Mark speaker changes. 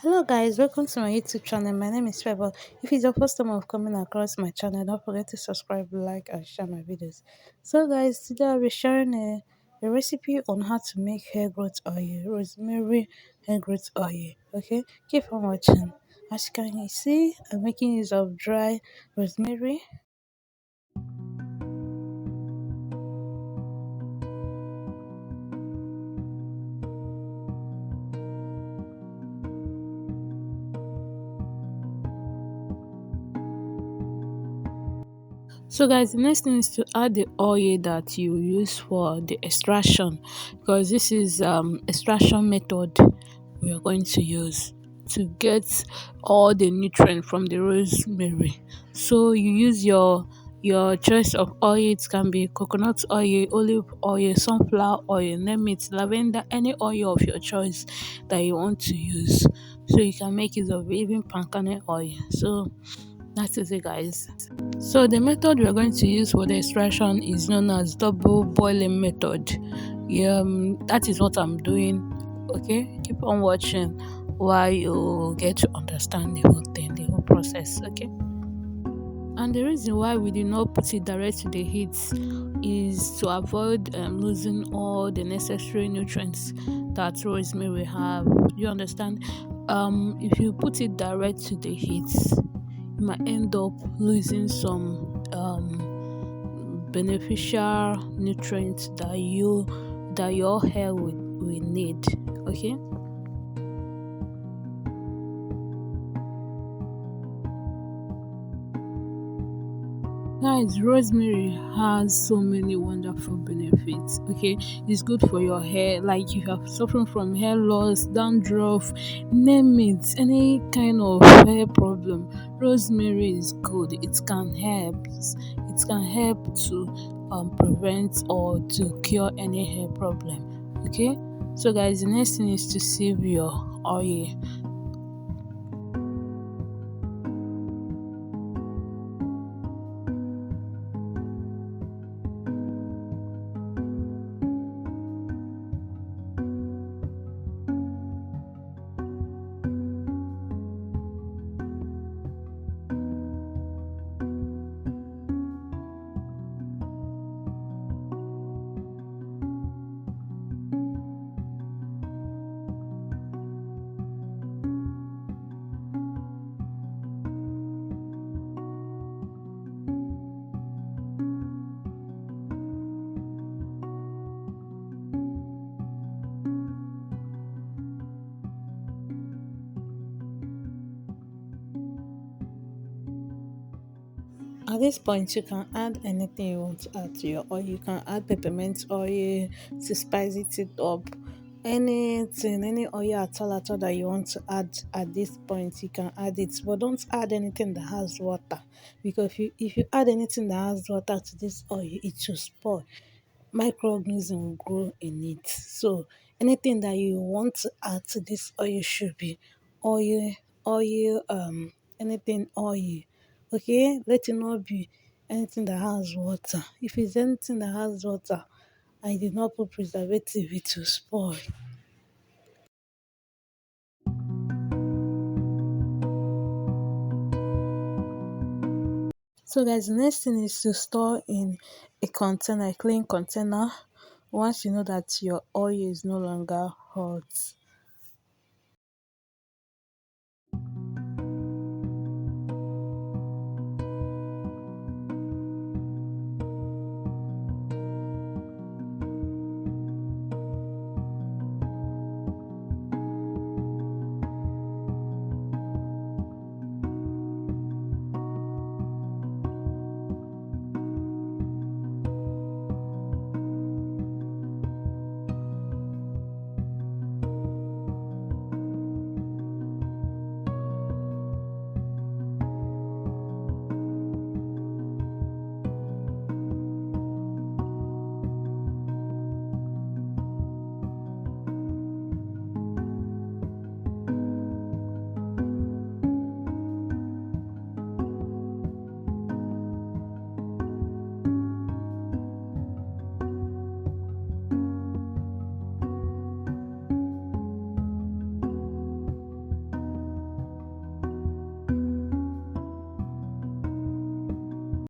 Speaker 1: Hello guys, welcome to my YouTube channel. My name is Fable. If it's your first time of coming across my channel, don't forget to subscribe, like and share my videos. So guys, today I'll be sharing a recipe on how to make hair growth oil, rosemary hair growth oil. Okay, keep on watching. As you can see, I'm making use of dry rosemary. So guys, the next thing is to add the oil that you use for the extraction, because this is extraction method we are going to use to get all the nutrient from the rosemary. So you use your choice of oil. It can be coconut oil, olive oil, sunflower oil, name it, lavender, any oil of your choice that you want to use. So you can make use of even palm kernel oil. So that is it guys. So the method we are going to use for the extraction is known as double boiling method. That is what I'm doing. Okay, keep on watching while you get to understand the whole thing, the whole process. Okay. And the reason why we did not put it direct to the heat is to avoid losing all the necessary nutrients that rosemary have. You understand? If you put it direct to the heat, you might end up losing some beneficial nutrients that your hair will need. Okay. Guys, rosemary has so many wonderful benefits. Okay, it's good for your hair. Like you have suffering from hair loss, dandruff, name it, any kind of hair problem. Rosemary is good. It can help. It can help to prevent or to cure any hair problem. Okay, so guys, the next thing is to sieve your oil. At this point, you can add anything you want to add to your oil. You can add peppermint oil to spice it up. Anything, any oil at all that you want to add at this point, you can add it. But don't add anything that has water, because if you add anything that has water to this oil, it will spoil. Microorganism will grow in it. So anything that you want to add to this oil should be oil, anything oil. Okay, let it not be anything that has water. If it's anything that has water, I did not put preservative, it will spoil. So guys, the next thing is to store in a container, a clean container. Once you know that your oil is no longer hot,